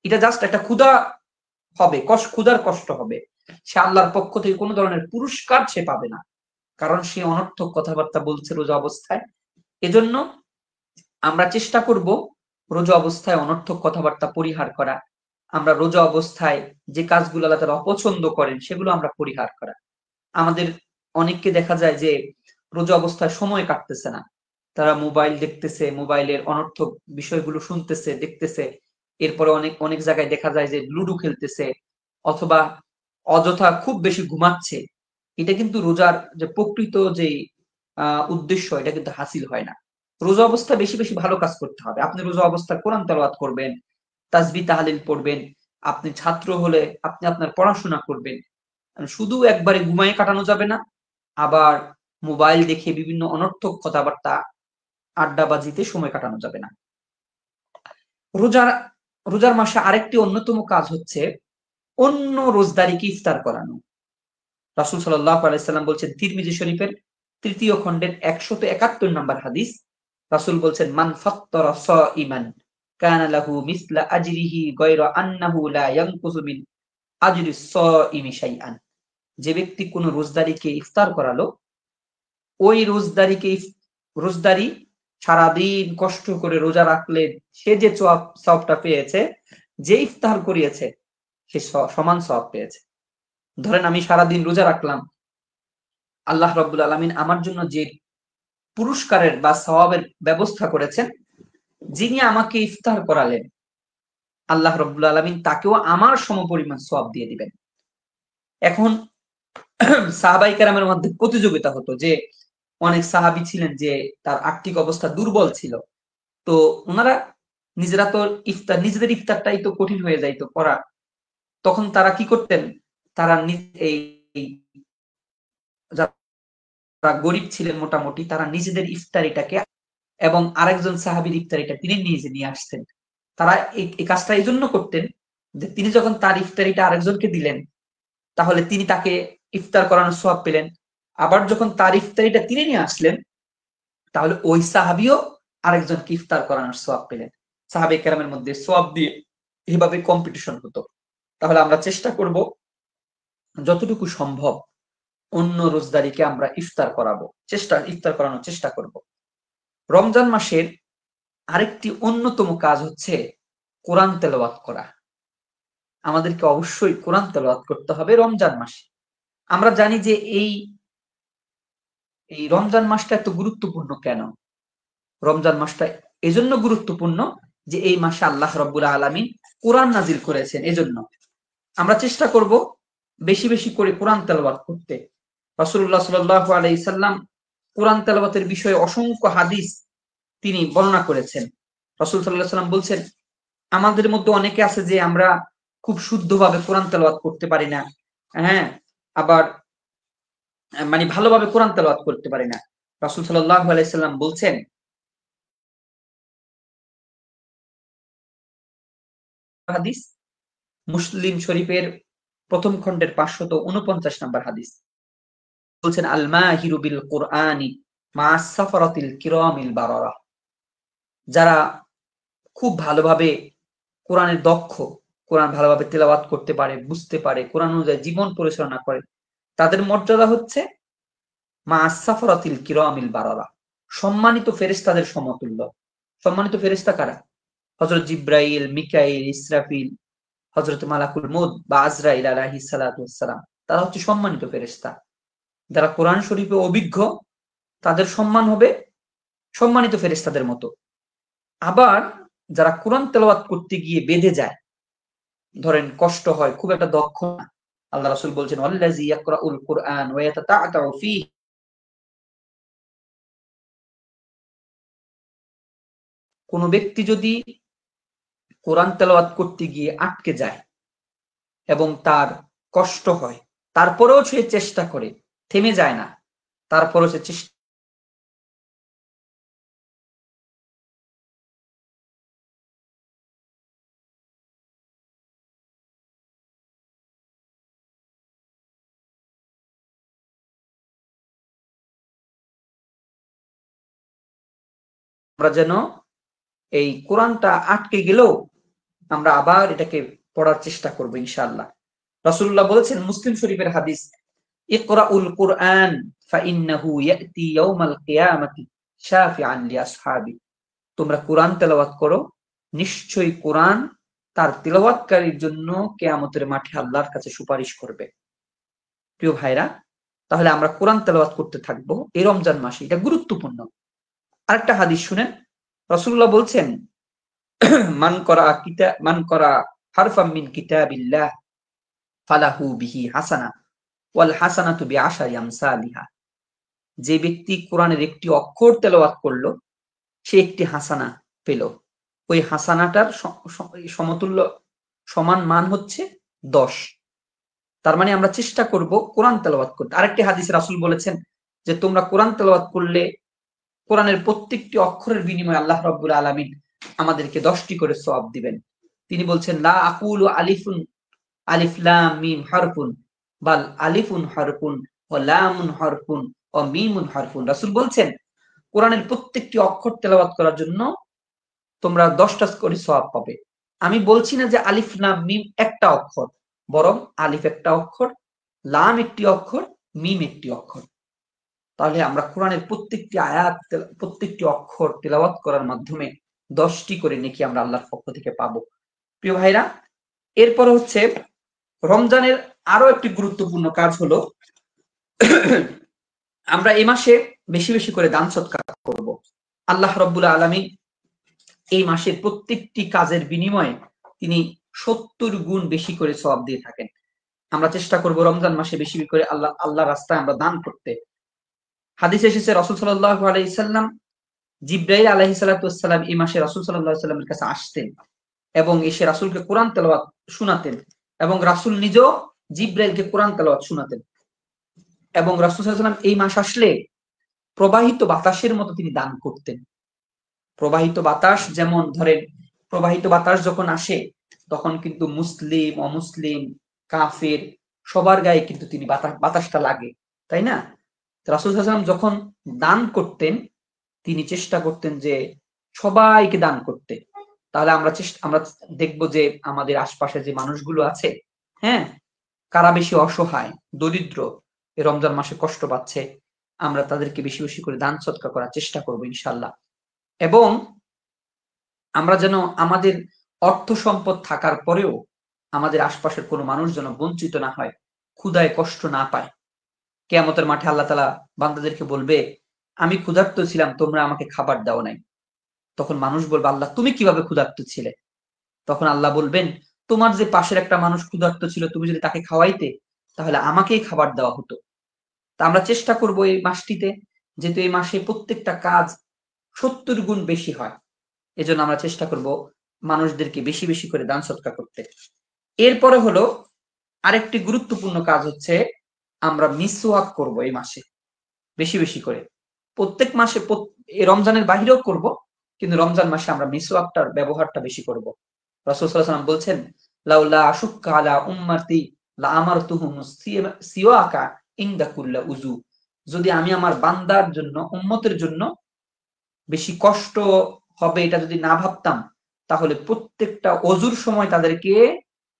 এটা জাস্ট একটা ক্ষুধা হবে, ক্ষুধার কষ্ট হবে, সে আল্লাহর পক্ষ থেকে কোনো ধরনের পুরস্কার সে পাবে না, কারণ সে অনর্থক কথাবার্তা বলছে রোজা অবস্থায়। এজন্য আমরা চেষ্টা করব রোজা অবস্থায় অনর্থক কথাবার্তা পরিহার করা। আমরা রোজা অবস্থায় যে কাজগুলো আল্লাহ তাআলা অপছন্দ করেন সেগুলো আমরা পরিহার করা। আমাদের অনেককে দেখা যায় যে রোজা অবস্থায় সময় কাটতেছে না, তারা মোবাইল দেখতেছে, মোবাইলের অনর্থক বিষয়গুলো শুনতেছে, দেখতেছে। এরপরে অনেক অনেক জায়গায় দেখা যায় যে লুডো খেলতেছে অথবা অযথা খুব বেশি ঘুমাচ্ছে। এটা কিন্তু রোজার যে প্রকৃত যে উদ্দেশ্য, এটা কিন্তু হাসিল হয় না। রোজা অবস্থা বেশি বেশি ভালো কাজ করতে হবে। আপনি রোজা অবস্থায় কোরআন তেলাওয়াত করবেন, তাসবিহ তাহলিল পড়বেন। আপনি ছাত্র হলে আপনি আপনার পড়াশোনা করবেন। শুধু একবারে ঘুমায় কাটানো যাবে না, আবার মোবাইল দেখে বিভিন্ন অনর্থক কথাবার্তা আড্ডাবাজিতে সময় কাটানো যাবে না। রোজার রোজার মাসে আরেকটি অন্যতম কাজ হচ্ছে অন্য রোজদারিকে ইফতার করানো। রাসূল সাল্লাল্লাহু আলাইহি সাল্লাম বলছেন তিরমিজি শরীফের ৩য় খণ্ডের ১৭১ নম্বর হাদিস, রাসূল বলছেন মান ফাত্তারা সাইমান কানা লাহু মিসলা আজরিহি গায়রা আন্নাহু লা ইয়ানকুসু মিন আজরি সাইমি শাইআন। যে ব্যক্তি কোন রোজদারিকে ইফতার করালো, ওই রোজদারি সারাদিন কষ্ট করে রোজা রাখলে সে যে সওয়াবটা পেয়েছে, যে ইফতার করিয়েছে সে সমান সওয়াব পেয়েছে। ধরেন আমি সারাদিন রোজা রাখলাম, আল্লাহ রাব্বুল আলামিন আমার জন্য যে পুরস্কারের বা সওয়াবের ব্যবস্থা করেছেন, যিনি আমাকে ইফতার করালেন, আল্লাহ রাব্বুল আলামিন তাকেও আমার সমপরিমাণ সওয়াব দিয়ে দিবেন। এখন সাহাবায়ে কেরামের মধ্যে প্রতিযোগিতা হতো যে অনেক সাহাবী ছিলেন যে তার আর্থিক অবস্থা দুর্বল ছিল। তো ওনারা নিজেরা তো নিজেদের ইফতারটাই তো কঠিন হয়ে যাইতো করা। তখন তারা কি করতেন, তারা এই যারা গরিব ছিলেন মোটামুটি, তারা নিজেদের ইফতারিটাকে এবং আরেকজন সাহাবীর ইফতারিটা তিনি নিজে নিয়ে আসতেন। তারা এই কাজটা এই জন্য করতেন যে তিনি যখন তার ইফতারিটা আরেকজনকে দিলেন, তাহলে তিনি তাকে ইফতার করানোর সওয়াব পেলেন। আবার যখন তার ইফতারিটা তিনি নিয়ে আসলেন, তাহলে ওই সাহাবীও আরেকজনকে ইফতার করানোর সওয়াব পেলেন। সাহাবায়ে কেরামের মধ্যে সওয়াব দিয়ে এভাবে কম্পিটিশন হতো। তাহলে আমরা চেষ্টা করব যতটুকু সম্ভব অন্য রোজদারিকে আমরা ইফতার করানোর চেষ্টা করব। রমজান মাসের আরেকটি অন্যতম কাজ হচ্ছে কোরআন তেলাওয়াত করা। আমাদেরকে অবশ্যই কোরআন তেলাওয়াত করতে হবে রমজান মাসে। আমরা জানি যে এই রমজান মাসটা এত গুরুত্বপূর্ণ কেন? রমজান মাসটা এজন্য গুরুত্বপূর্ণ যে এই মাসে আল্লাহ রাব্বুল আলামিন কোরআন নাজিল করেছেন। এজন্য আমরা চেষ্টা করব বেশি বেশি করে কোরআন তেলাওয়াত করতে। রাসূলুল্লাহ সাল্লাল্লাহু আলাইহি সাল্লাম কোরআন তেলাওয়াতের বিষয়ে অসংখ্য হাদিস তিনি বর্ণনা করেছেন। রাসূল সাল্লাল্লাহু আলাইহি সাল্লাম বলছেন, আমাদের মধ্যে অনেকে আছে যে আমরা খুব শুদ্ধভাবে কোরআন তেলাওয়াত করতে পারি না, হ্যাঁ, আবার মানে ভালোভাবে কোরআন তেলাওয়াত করতে পারি না। রাসূল সাল্লাল্লাহু আলাইহি সাল্লাম বলছেন, হাদিস মুসলিম শরীফের প্রথম খণ্ডের 549 নম্বর হাদিস, বলছেন আল মাহিরু বিল কুরআনি মা সাফারাতিল কিরামিল বারারা। যারা খুব ভালোভাবে কোরআনের দক্ষ, কোরআন ভালোভাবে তেলাওয়াত করতে পারে, বুঝতে পারে, কোরআন অনুযায়ী জীবন পরিচালনা করে, তাদের মর্যাদা হচ্ছে মা সাফারাতিল কিরামিল বারারা, সম্মানিত ফেরেশতাদের সমতুল্য। সম্মানিত ফেরেশতা কারা? হযরত জিবরাইল, মিকাইল, ইসরাফিল, হযরত মালাকুল মউত বা আজরাইল আলাইহিস সালাতু ওয়াস সালাম, তারা হচ্ছে সম্মানিত ফেরেশতা। যারা কোরআন শরীফে অভিজ্ঞ, তাদের সম্মান হবে সম্মানিত ফেরেশতাদের মতো। আবার যারা কোরআন তেলাওয়াত করতে গিয়ে বেঁধে যায়, ধরেন কষ্ট হয়, খুব একটা দক্ষ না, আল্লাহ রাসূল বলছেন ওয়াল্লাযী ইয়াকরাউল কুরআন ওয়া ইয়াতাতাআতাউ ফীহি, কোন ব্যক্তি যদি কোরআন তেলাওয়াত করতে গিয়ে আটকে যায় এবং তার কষ্ট হয়, তারপরেও সে চেষ্টা করে, থেমে যায় না, তারপরেও সে চেষ্টা আমরা যেন এই কোরআনটা আটকে গেলেও আমরা আবার এটাকে পড়ার চেষ্টা করব ইনশাআল্লাহ। রাসূলুল্লাহ বলেছেন মুসলিম শরীফের হাদিস, ইকরাউল কুরআন ফাইন্নাহু ইয়াতি ইয়াউমাল কিয়ামাতি শাফিআন লিআসহাবি। তোমরা কোরআন তেলাওয়াত করো, নিশ্চয়ই কোরআন তার তেলাওয়াতকারীর জন্য কিয়ামতের মাঠে আল্লাহর কাছে সুপারিশ করবে। প্রিয় ভাইরা, তাহলে আমরা কোরআন তেলাওয়াত করতে থাকবো এই রমজান মাসে, এটা গুরুত্বপূর্ণ। আরেকটা হাদিস শুনেন, রাসূলুল্লাহ বলছেন, মান করা হারফাম মিন কিতাবিল্লাহ ফালাহু বিহি হাসানা ওয়াল হাসানাতু বিআশারি আমসালিহা। যে ব্যক্তি কোরআনের একটি অক্ষর তেলাওয়াত করলো, সে একটি হাসানা পেল। ওই হাসানাটার সমতুল্য সমান মান হচ্ছে 10। তার মানে আমরা চেষ্টা করব কোরআন তেলাওয়াত করতে। আরেকটি হাদিসে রাসূল বলেছেন যে তোমরা কোরআন তেলাওয়াত করলে কোরআনের প্রত্যেকটি অক্ষরের বিনিময়ে আল্লাহ রাব্বুল আলামিন আমাদেরকে 10টি করে সওয়াব দিবেন। তিনি বলছেন, লা আকুলু আলিফুন আলিফ লাম মিম হারফুন বাল আলিফুন হারফুন ওয়া লামুন হারফুন ওয়া মিমুন হারফুন। রাসূল বলছেন কোরআনের প্রত্যেকটি অক্ষর তেলাওয়াত করার জন্য তোমরা 10টা করে সওয়াব পাবে। আমি বলছি না যে আলিফ লাম মিম একটা অক্ষর, বরং আলিফ একটা অক্ষর, লাম একটি অক্ষর, মিম একটি অক্ষর। তাহলে আমরা কোরআনের প্রত্যেকটি আয়াত, প্রত্যেকটি অক্ষর তেলাওয়াত করার মাধ্যমে 10টি করে নেকি আমরা আল্লাহর পক্ষ থেকে পাবো। প্রিয় ভাইরা, এরপরে হচ্ছে রমজানের আরো একটি গুরুত্বপূর্ণ কাজ হলো আমরা এই মাসে বেশি বেশি করে দান সদকা করব। আল্লাহ রাব্বুল আলামিন এই মাসের প্রত্যেকটি কাজের বিনিময়ে তিনি 70 গুণ বেশি করে সওয়াব দিয়ে থাকেন। আমরা চেষ্টা করব রমজান মাসে বেশি বেশি করে আল্লাহর রাস্তায় আমরা দান করতে। হাদিসে এসেছে রাসূল সাল্লাল্লাহু আলাইহি সাল্লাম, জিবরাইল আলাইহিস সালাতু ওয়াস সালাম এই মাসে রাসূল সাল্লাল্লাহু আলাইহি সাল্লামের কাছে আসতেন এবং এসে রাসূলকে কোরআন তেলাওয়াত শোনাতেন, এবং রাসূল নিজেও জিবরাইলকে কোরআন তেলাওয়াত শোনাতেন। এবং রাসূল সাল্লাল্লাহু আলাইহি সাল্লাম এই মাস আসলে প্রবাহিত বাতাসের মতো তিনি দান করতেন। প্রবাহিত বাতাস, যেমন ধরেন প্রবাহিত বাতাস যখন আসে তখন কিন্তু মুসলিম অমুসলিম কাফের সবার গায়ে কিন্তু তিনি বাতাসটা লাগে, তাই না? রাসূল সাল্লাল্লাহু আলাইহি ওয়াসাল্লাম যখন দান করতেন তিনি চেষ্টা করতেন যে সবাইকে দান করতে। তাহলে আমরা দেখব যে আমাদের আশপাশে যে মানুষগুলো আছে, হ্যাঁ, কারা বেশি অসহায় দরিদ্র এই রমজান মাসে কষ্ট পাচ্ছে, আমরা তাদেরকে বেশি বেশি করে দান সদকা করার চেষ্টা করব ইনশাআল্লাহ। এবং আমরা যেন আমাদের অর্থ সম্পদ থাকার পরেও আমাদের আশপাশের কোনো মানুষ যেন বঞ্চিত না হয়, ক্ষুধায় কষ্ট না পায়। কিয়ামতের মাঠে আল্লাহ তাআলা বান্দাদেরকে বলবে, আমি ক্ষুধার্ত ছিলাম, তোমরা আমাকে খাবার দাও নাই। তখন মানুষ বলবে, আল্লাহ তুমি কিভাবে ক্ষুধার্ত ছিলে? তখন আল্লাহ বলবেন, তোমার যে পাশের একটা মানুষ ক্ষুধার্ত ছিল, তুমি যদি তাকে খাওয়াইতে তাহলে আমাকেই খাবার দেওয়া হতো। তা আমরা চেষ্টা করব এই মাসটিতে, যেহেতু এই মাসে প্রত্যেকটা কাজ 70 গুণ বেশি হয়, এজন্য আমরা চেষ্টা করব মানুষদেরকে বেশি বেশি করে দান সদকা করতে। এরপরে হলো আরেকটি গুরুত্বপূর্ণ কাজ হচ্ছে আমরা মিসওয়াক করব এই মাসে বেশি বেশি করে। প্রত্যেক মাসে রমজানের বাহিরেও করব, কিন্তু রমজান মাসে আমরা মিসওয়াকটার ব্যবহারটা বেশি করব। রাসূল সাল্লাল্লাহু আলাইহি ওয়াসাল্লাম বলছেন, লাউলা আশুক্কা আলা উম্মতি লা আমারতুহুম সিওয়াকা ইনদা কুল্লা উযু। যদি আমি আমার বান্দার জন্য, উম্মতের জন্য বেশি কষ্ট হবে এটা যদি না ভাবতাম, তাহলে প্রত্যেকটা ওযুর সময় তাদেরকে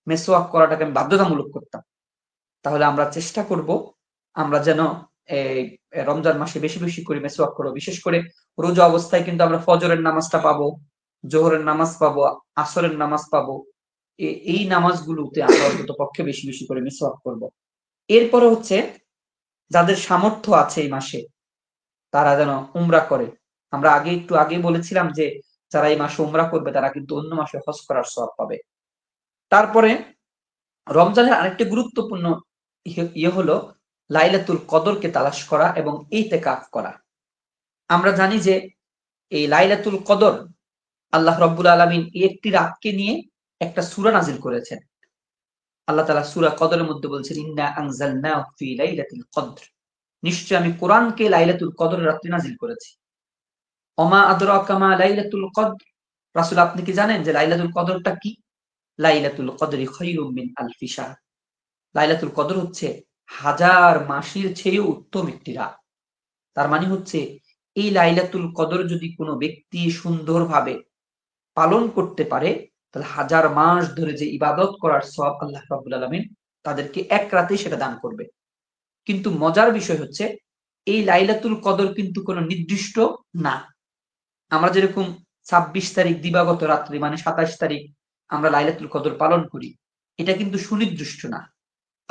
মিসওয়াক করাটাকে আমি বাধ্যতামূলক করতাম। তাহলে আমরা চেষ্টা করব আমরা যেন এই রমজান মাসে বেশি বেশি করে মিসওয়াক করব। বিশেষ করে রোজা অবস্থায় কিন্তু আমরা ফজরের নামাজটা পাবো, জোহরের নামাজ পাবো, আসরের নামাজ পাবো। এই নামাজগুলোতে আমরা অন্তত পক্ষে বেশি বেশি করে মিসওয়াক করব। এরপরে হচ্ছে যাদের সামর্থ্য আছে এই মাসে তারা যেন উমরা করে। আমরা একটু আগে বলেছিলাম যে যারা এই মাসে উমরা করবে তারা কিন্তু অন্য মাসে হজ করার সওয়াব পাবে। তারপরে রমজানের আরেকটি গুরুত্বপূর্ণ ইয়ে হলো লাইলাতুল কদরকে তালাশ করা এবং ইতিকাফ করা। আমরা জানি যে এই লাইলাতুল কদর আল্লাহ রাব্বুল আলামিন একটি রাতকে নিয়ে একটা সূরা নাজিল করেছেন। আল্লাহ তাআলা সূরা কদরের মধ্যে বলছেন, ইন্না আনজালনাহু ফি লাইলাতিল কদর, নিশ্চয় আমি কোরআনকে লাইলাতুল কদরের রাতে নাজিল করেছি। ওমা আদরাকা মা লাইলাতুল কদর, রাসূল আপনি কি জানেন যে লাইলাতুল কদরটা কি? লাইলাতুল কদরি খায়রুম মিন আলফি শাহর। লাইলাতুল কদর হচ্ছে 1000 মাসের চেয়েও উত্তম একটি রাত। তার মানে হচ্ছে এই লাইলাতুল কদর যদি কোনো ব্যক্তি সুন্দরভাবে পালন করতে পারে তাহলে 1000 মাস ধরে যে ইবাদত করার সওয়াব আল্লাহ রাব্বুল আলামিন তাদেরকে এক রাতে সেটা দান করবে। কিন্তু মজার বিষয় হচ্ছে এই লাইলাতুল কদর কিন্তু কোনো নির্দিষ্ট না। আমরা যেরকম 26 তারিখ দিবাগত রাত্রি মানে 27 তারিখ আমরা লাইলাতুল কদর পালন করি, এটা কিন্তু সুনির্দিষ্ট না।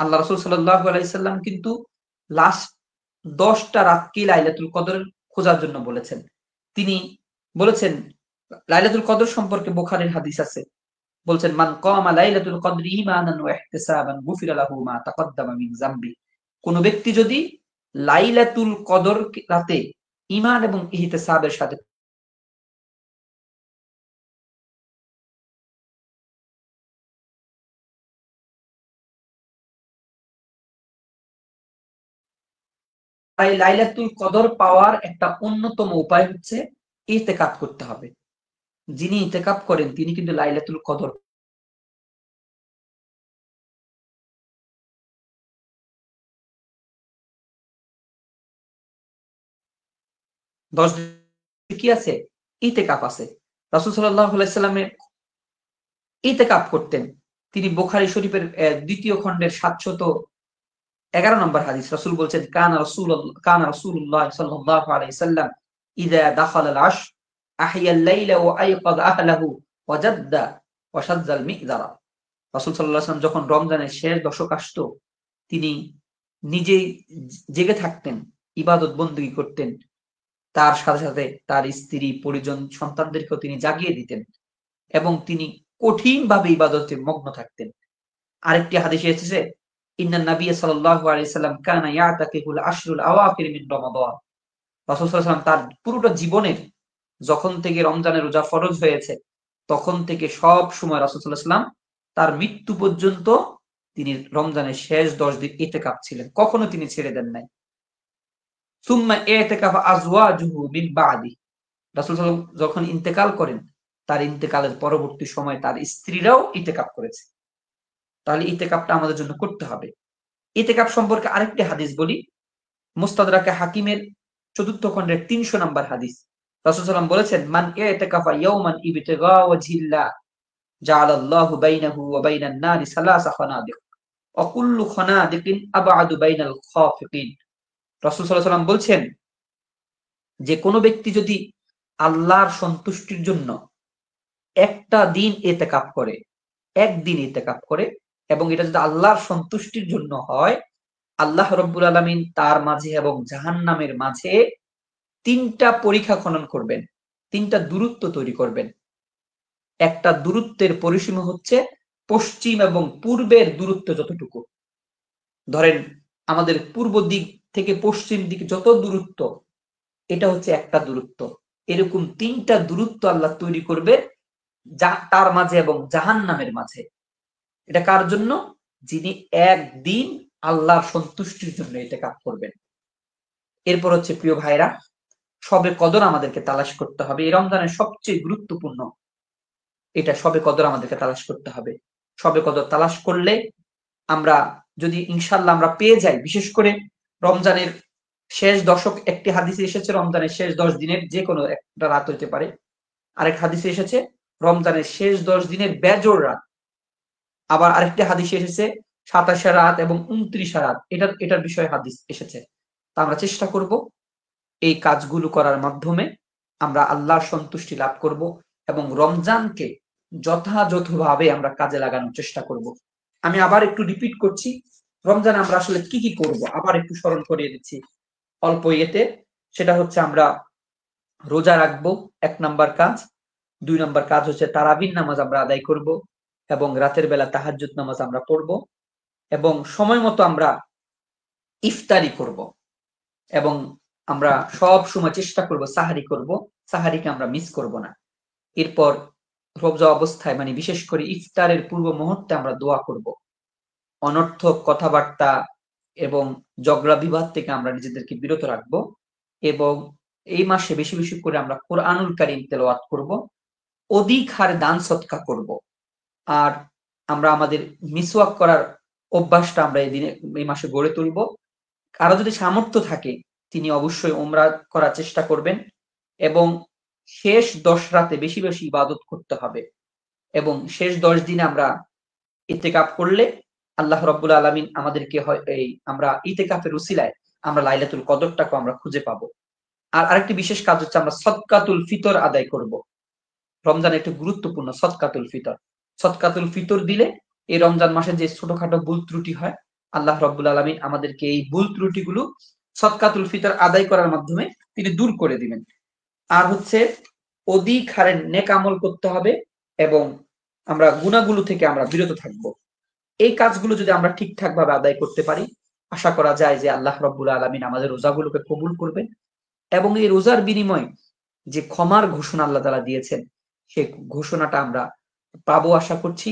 আল্লাহ রাসূল সাল্লাল্লাহু আলাইহি সাল্লাম কিন্তু লাস্ট 10টা রাতকে লাইলাতুল কদর খোঁজার জন্য বলেছেন। তিনি বলেছেন, লাইলাতুল কদর সম্পর্কে বুখারীর হাদিস আছে, বলছেন, মান কামা লাইলাতুল কদরি ঈমানান ওয়া ইহতিসাবান গুফিরা লাহু মা তাকদ্দামা মিন যামবি। কোন ব্যক্তি যদি লাইলাতুল কদর রাতে ঈমান এবং ইহতিসাবের সাথে লাইলাতুল কদর পাওয়ার একটা অন্যতম উপায় হচ্ছে ইতিকাফ করতে হবে। যিনি ইতিকাফ করেন তিনি কিন্তু লাইলাতুল কদর 10 কি আছে? ইতিকাফ আছে। রাসূল সাল্লাল্লাহু আলাইহি সাল্লামের ইতিকাফ করতেন। তিনি বুখারী শরীফের ২য় খণ্ডের ৭11 নম্বর হাদিস, রাসূল বলছেন, কানা রাসূলুল্লাহ সাল্লাল্লাহু আলাইহি সাল্লাম ইযা দাখালাল আশর আহইয়াল লাইলা ওয়া আইকাযা আহলাহু ওয়া জাদ্দা ওয়া শাজ্জাল মিযযারা। রাসূল সাল্লাল্লাহু আলাইহি সাল্লাম যখন রমজানের শেষ দশক আসতো, তিনি নিজেই জেগে থাকতেন, ইবাদত বندگی করতেন, তার সাথে সাথে তার স্ত্রী, পরিজন, সন্তানদেরকেও তিনি জাগিয়ে দিতেন এবং তিনি কঠিনভাবে ইবাদতে মগ্ন থাকতেন। আরেকটি হাদিসে এসেছে, ইন্নান নবী সাল্লাল্লাহু আলাইহি সাল্লাম কানা ইয়াতাকিফুল আশরুল আওয়াখির মিন রমাদান। রাসূল সাল্লাল্লাহু আলাইহি সাল্লাম তার পুরোটা জীবনের, যখন থেকে রমজানের রোজা ফরজ হয়েছে তখন থেকে সব সময় রাসূল সাল্লাল্লাহু আলাইহি সাল্লাম তার মৃত্যু পর্যন্ত তিনি রমজানের শেষ 10 দিন ইতিকাফ ছিলেন, কখনো তিনি ছেড়ে দেন নাই। সুম্মা ইতিকাফা আজওয়াজুহু মিন বাদি। রাসূল সাল্লাল্লাহু আলাইহি সাল্লাম যখন ইন্তেকাল করেন, তার ইন্তেকালের পরবর্তী সময় তার স্ত্রীরাও ইতিকাফ করেছে। তাহলে ইতিকাফটা আমাদের জন্য করতে হবে। ইতিকাফ সম্পর্কে আরেকটি হাদিস বলি, মুস্তাদরাকে হাকিমের ৪র্থ খণ্ডের ৩০০ নম্বর হাদিস। রাসূল সাল্লাল্লাহু আলাইহি সাল্লাম বলেছেন, মান ইতিকাফা ইয়াওমান ইবতিগা ওয়াজহিল্লাহ জাআলাল্লাহু বাইনাহু ওয়া বাইনান নারি সালাসা খানাদিক ওয়া কুল্লু খানাদিকিন আবআদু বাইনাল খাফিকিন। রাসূল সাল্লাল্লাহু আলাইহি সাল্লাম বলছেন যে কোন ব্যক্তি যদি আল্লাহর সন্তুষ্টির জন্য একটা দিন ইতিকাফ করে, একদিন ইতিকাফ করে, এবং এটা যদি আল্লাহর সন্তুষ্টির জন্য হয়, আল্লাহ রাব্বুল আলামিন তার মাঝে এবং জাহান্নামের মাঝে ৩টা পরিখা খনন করবেন, ৩টা দূরত্ব তৈরি করবেন। একটা দূরত্বের পরিসীমা হচ্ছে পশ্চিম এবং পূর্বের দূরত্ব যতটুকু। ধরেন আমাদের পূর্ব দিক থেকে পশ্চিম দিকে যত দূরত্ব, এটা হচ্ছে একটা দূরত্ব। এরকম ৩টা দূরত্ব আল্লাহ তৈরি করবে তার মাঝে এবং জাহান্নামের মাঝে। এটা কার জন্য? যিনি একদিন আল্লাহর সন্তুষ্টির জন্য ইতিকাফ করবেন। এরপর হচ্ছে প্রিয় ভাইরা, শবে কদর আমাদেরকে তালাশ করতে হবে। এই রমজানের সবচেয়ে গুরুত্বপূর্ণ এটা, শবে কদর আমাদেরকে তালাশ করতে হবে। শবে কদর তালাশ করলে আমরা যদি ইনশাআল্লাহ আমরা পেয়ে যাই, বিশেষ করে রমজানের শেষ দশক, একটি হাদিসে এসেছে রমজানের শেষ 10 দিনের যে কোনো একটা রাত হইতে পারে, আরেক হাদিসে এসেছে রমজানের শেষ 10 দিনের বেজোড় রাত, আবার আরেকটি হাদিসে এসেছে 27 রাত এবং 29 রাত, এটার বিষয়ে হাদিস এসেছে। তা আমরা চেষ্টা করব এই কাজগুলো করার মাধ্যমে আমরা আল্লাহর সন্তুষ্টি লাভ করব এবং রমজানকে যথাযথভাবে আমরা কাজে লাগানোর চেষ্টা করব। আমি আবার একটু রিপিট করছি, রমজানে আমরা আসলে কি কি করব আবার একটু স্মরণ করিয়ে দিচ্ছি অল্প ইয়েতে। সেটা হচ্ছে আমরা রোজা রাখবো, 1 নাম্বার কাজ। 2 নাম্বার কাজ হচ্ছে তারাবির নামাজ আমরা আদায় করব এবং রাতের বেলা তাহাজ্জুদ নামাজ আমরা পড়ব এবং সময় মতো আমরা ইফতারি করব এবং আমরা সব সময় চেষ্টা করব সাহারি করব, সাহারিকে আমরা মিস করব না। এরপর রোজা অবস্থায়, মানে বিশেষ করে ইফতারের পূর্ব মুহূর্তে আমরা দোয়া করব। অনর্থক কথাবার্তা এবং ঝগড়া বিবাদ থেকে আমরা নিজেদেরকে বিরত রাখবো এবং এই মাসে বেশি বেশি করে আমরা কোরআনুল কারীম তেলাওয়াত করব, অধিক হারে দান সদকা করব। আর আমরা আমাদের মিসওয়াক করার অভ্যাসটা আমরা এই মাসে গড়ে তুলব। কারো যদি সামর্থ্য থাকে তিনি অবশ্যই উমরা করার চেষ্টা করবেন এবং শেষ 10 রাতে বেশি বেশি ইবাদত করতে হবে এবং শেষ 10 দিনে আমরা ইতিকাফ করলে আল্লাহ রাব্বুল আলামিন আমাদেরকে আমরা ইতিকাফের উসিলায় আমরা লাইলাতুল কদরটাকে আমরা খুঁজে পাবো। আর আরেকটি বিশেষ কাজ হচ্ছে আমরা সদকাতুল ফিতর আদায় করব। রমজান একটি গুরুত্বপূর্ণ সদকাতুল ফিতর। সদকাতুল ফিতর দিলে এই রমজান মাসে যে ছোটখাটো ভুল ত্রুটি হয়, আল্লাহ রাব্বুল আলামিন আমাদেরকে এই ভুল ত্রুটিগুলো সদকাতুল ফিতর আদায় করার মাধ্যমে তিনি দূর করে দিবেন। আর হচ্ছে অধিক হারে নেক আমল করতে হবে এবং আমরা গুনাহগুলো থেকে আমরা বিরত থাকব। এই কাজগুলো যদি আমরা ঠিকঠাক ভাবে আদায় করতে পারি, আশা করা যায় যে আল্লাহ রাব্বুল আলামিন আমাদের রোজাগুলোকে কবুল করবেন এবং এই রোজার বিনিময়ে যে ক্ষমার ঘোষণা আল্লাহ তাআলা দিয়েছেন, সেই ঘোষণাটা আমরা পাবো আশা করছি।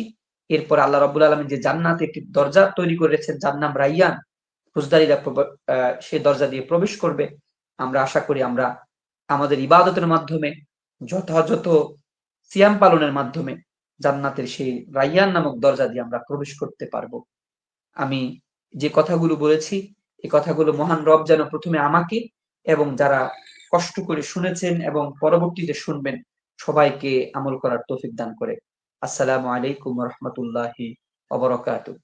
এরপর আল্লাহ রাব্বুল আলামিন যে জান্নাতে একটি দরজা তৈরি করেছেন, যার নাম রাইয়ান, রোজদারিরা সেই দরজা দিয়ে প্রবেশ করবে। আমরা আশা করি আমরা আমাদের ইবাদতের মাধ্যমে, যথাযথ সিয়াম পালনের মাধ্যমে জান্নাতের সেই রাইয়ান নামক দরজা দিয়ে আমরা প্রবেশ করতে পারবো। আমি যে কথাগুলো বলেছি, এই কথাগুলো মহান রব যেন প্রথমে আমাকে এবং যারা কষ্ট করে শুনেছেন এবং পরবর্তীতে শুনবেন সবাইকে আমল করার তৌফিক দান করে। আসসালামু আলাইকুম ওয়া রাহমাতুল্লাহি ওয়া বারাকাতুহু।